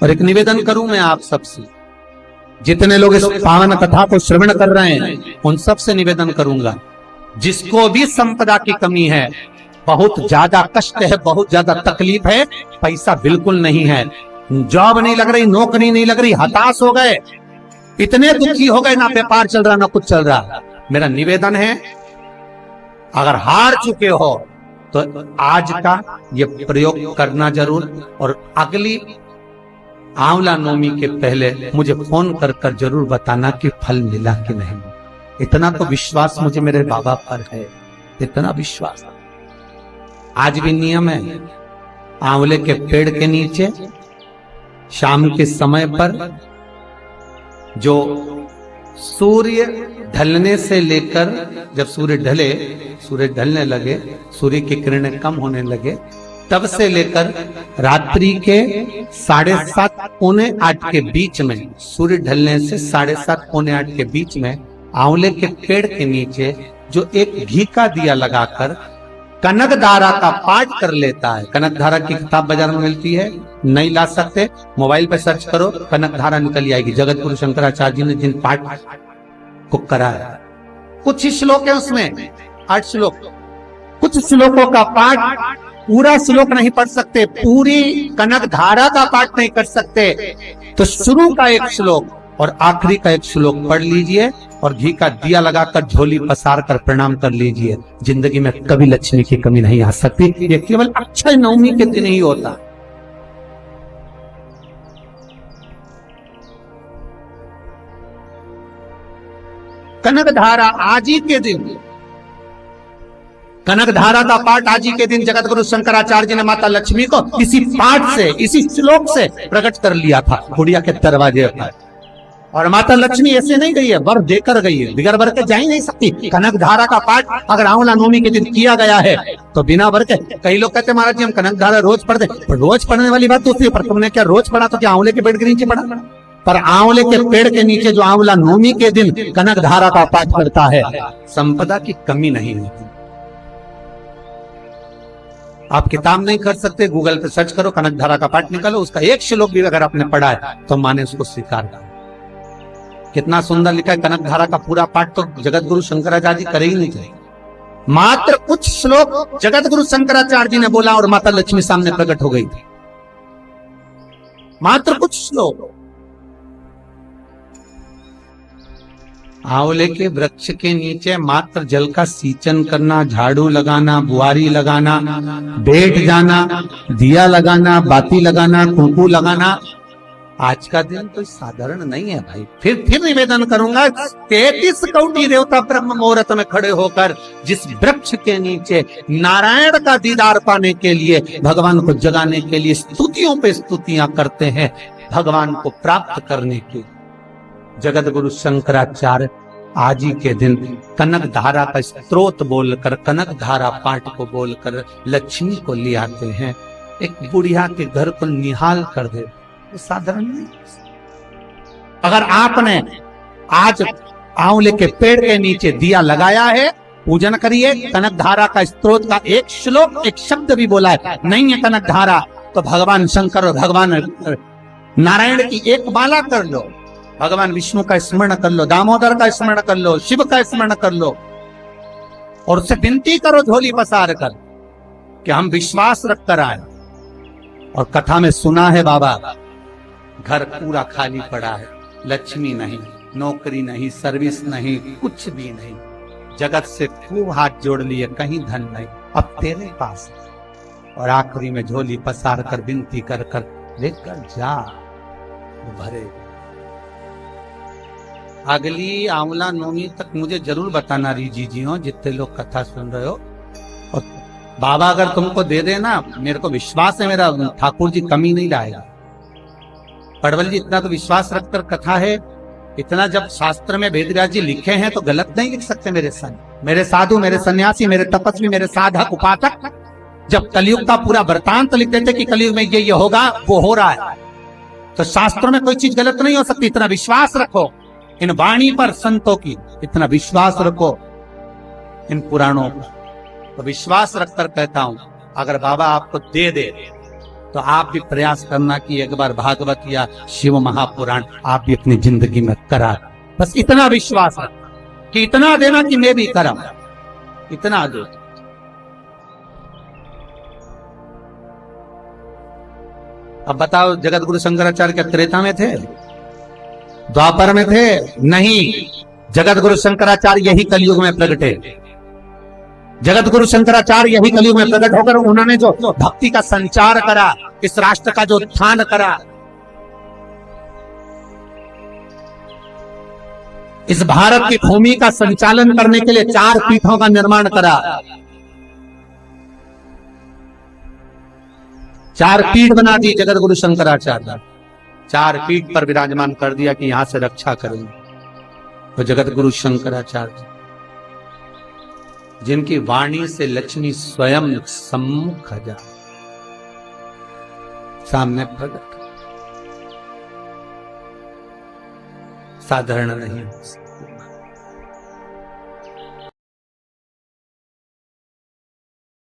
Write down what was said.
और एक निवेदन करूं मैं आप सबसे, जितने लोग इस पावन कथा को श्रवण कर रहे हैं उन सबसे निवेदन करूंगा, जिसको भी संपदा की कमी है, बहुत ज्यादा कष्ट है, बहुत ज्यादा तकलीफ है, पैसा बिल्कुल नहीं है, जॉब नहीं लग रही, नौकरी नहीं लग रही, हताश हो गए, इतने दुखी हो गए, ना व्यापार चल रहा ना कुछ चल रहा, मेरा निवेदन है अगर हार चुके हो तो आज का ये प्रयोग करना जरूर, और अगली आंवला नवमी के पहले मुझे फोन कर कर जरूर बताना कि फल मिला कि नहीं। इतना तो विश्वास मुझे मेरे बाबा पर है, इतना विश्वास। आज भी नियम है, आंवले के पेड़ के नीचे शाम के समय पर जो सूर्य ढलने से लेकर, जब सूर्य ढलने लगे, सूर्य की किरणें कम होने लगे, तब से लेकर रात्रि के 7:30 पौने 8 के बीच में, सूर्य ढलने से 7:30 पौने 8 के बीच में आंवले के पेड़ के नीचे जो एक घी का दिया लगाकर कनकधारा का पाठ कर लेता है। कनकधारा की किताब बाजार में मिलती है, नहीं ला सकते मोबाइल पे सर्च करो, कनकधारा निकल आएगी। जगत गुरु शंकराचार्य जी ने जिन पाठ को कराया, कुछ ही श्लोक है उसमें, 8 श्लोक, कुछ श्लोकों का पाठ, पूरा श्लोक नहीं पढ़ सकते, पूरी कनकधारा का पाठ नहीं कर सकते, तो शुरू का एक श्लोक और आखिरी का एक श्लोक पढ़ लीजिए और घी का दिया लगाकर झोली पसार कर प्रणाम कर लीजिए। जिंदगी में कभी लक्ष्मी की कमी नहीं आ सकती। ये केवल अक्षय नवमी के दिन ही होता। कनकधारा आज ही के दिन, कनकधारा का पाठ आज ही के दिन जगत गुरु शंकराचार्य जी ने माता लक्ष्मी को इसी पाठ से, इसी श्लोक से प्रकट कर लिया था गुड़िया के दरवाजे पर। और माता लक्ष्मी ऐसे नहीं गई है, वर देकर गई है, बिगर वर के जा ही नहीं सकती। कनकधारा का पाठ अगर आंवला नवमी के दिन किया गया है तो बिना वर के, कई लोग कहते हैं महाराज जी हम कनकधारा रोज पढ़ते, पर रोज पढ़ने वाली बात दूसरी, पर तुमने क्या रोज पढ़ा तो क्या आंवले के पेड़ के नीचे पढ़ा? पर आंवले के पेड़ के नीचे जो आंवला नवमी के दिन कनकधारा का पाठ करता है, संपदा की कमी नहीं होती। आप किताब नहीं कर सकते, गूगल पे सर्च करो, कनकधारा का पाठ निकालो, उसका एक श्लोक भी अगर आपने पढ़ा है तो माने उसको स्वीकार करो। कितना सुंदर लिखा है, कनकधारा का पूरा पाठ तो जगत गुरु शंकराचार्य जी करे ही नहीं चाहिए, मात्र कुछ श्लोक जगत गुरु शंकराचार्य जी ने बोला और माता लक्ष्मी सामने प्रकट हो गई थी, मात्र कुछ श्लोक। आंवले के वृक्ष के नीचे मात्र जल का सींचन करना, झाड़ू लगाना, बुआरी लगाना, बैठ जाना, दिया लगाना, बाती लगाना, कुंकू लगाना, आज का दिन तो साधारण नहीं है भाई। फिर निवेदन करूंगा, 33 कौटी देवता ब्रह्म मुहूर्त में खड़े होकर जिस वृक्ष के नीचे नारायण का दीदार पाने के लिए, भगवान को जगाने के लिए स्तुतियों पे स्तुतियां करते हैं, भगवान को प्राप्त करने के, जगत गुरु शंकराचार्य आज ही के दिन कनकधारा का स्त्रोत बोलकर, कनकधारा पाठ को बोलकर लक्ष्मी को ले आते हैं। एक बुढ़िया के घर को निहाल कर दे, तो साधारण नहीं। अगर आपने आज आंवले के पेड़ के नीचे दिया लगाया है, पूजन करिए, कनकधारा का स्त्रोत का एक श्लोक, एक शब्द भी बोला है, नहीं है कनकधारा तो भगवान शंकर और भगवान नारायण की एक माला कर लो, भगवान विष्णु का स्मरण कर लो, दामोदर का स्मरण कर लो, शिव का स्मरण कर लो, और उससे विनती करो झोली पसार कर कि हम विश्वास रख कर आए। और कथा में सुना है बाबा, घर पूरा खाली पड़ा है, लक्ष्मी नहीं, नौकरी नहीं, सर्विस नहीं, कुछ भी नहीं, जगत से खूब हाथ जोड़ लिए, कहीं धन नहीं, अब तेरे पास। और आखिरी में झोली पसार कर विनती कर कर लेकर जा, भरे। अगली आंवला नवमी तक मुझे जरूर बताना रीजी जी हो, जितने लोग कथा सुन रहे हो। और बाबा अगर तुमको दे देना, मेरे को विश्वास है, मेरा ठाकुर जी कमी नहीं लाएगा। पड़वल जी इतना तो विश्वास रखकर कथा है, इतना जब शास्त्र में वेदव्यास जी लिखे हैं तो गलत नहीं लिख सकते। मेरे साधु, मेरे सन्यासी, मेरे तपस्वी, मेरे साधक उपासक जब कलयुग का पूरा वृतांत लिख देते कि कलयुग में ये होगा, वो हो रहा है, तो शास्त्रों में कोई चीज गलत नहीं हो सकती। इतना विश्वास रखो इन वाणी पर, संतों की इतना विश्वास रखो इन पुराणों पर। तो विश्वास रखकर कहता हूं, अगर बाबा आपको दे दे तो आप भी प्रयास करना कि एक बार भागवत या शिव महापुराण आप भी अपनी जिंदगी में करा। बस इतना विश्वास रखना कि इतना देना कि मैं भी करा, इतना दो। अब बताओ, जगत गुरु शंकराचार्य क्या त्रेता में थे, द्वापर में थे? नहीं, जगत गुरु शंकराचार्य यही कलयुग में प्रगटे। जगत गुरु शंकराचार्य यही कलयुग में प्रकट होकर उन्होंने जो भक्ति का संचार करा, इस राष्ट्र का जो उत्थान करा, इस भारत की भूमि का संचालन करने के लिए 4 पीठों का निर्माण करा। 4 पीठ बना दी जगत गुरु शंकराचार्य, 4 पीठ पर विराजमान कर दिया कि यहां से रक्षा करेंगे। तो जगत गुरु शंकराचार्य जिनकी वाणी से लक्ष्मी स्वयं सम्मुख जा सामने प्रकट, साधारण नहीं।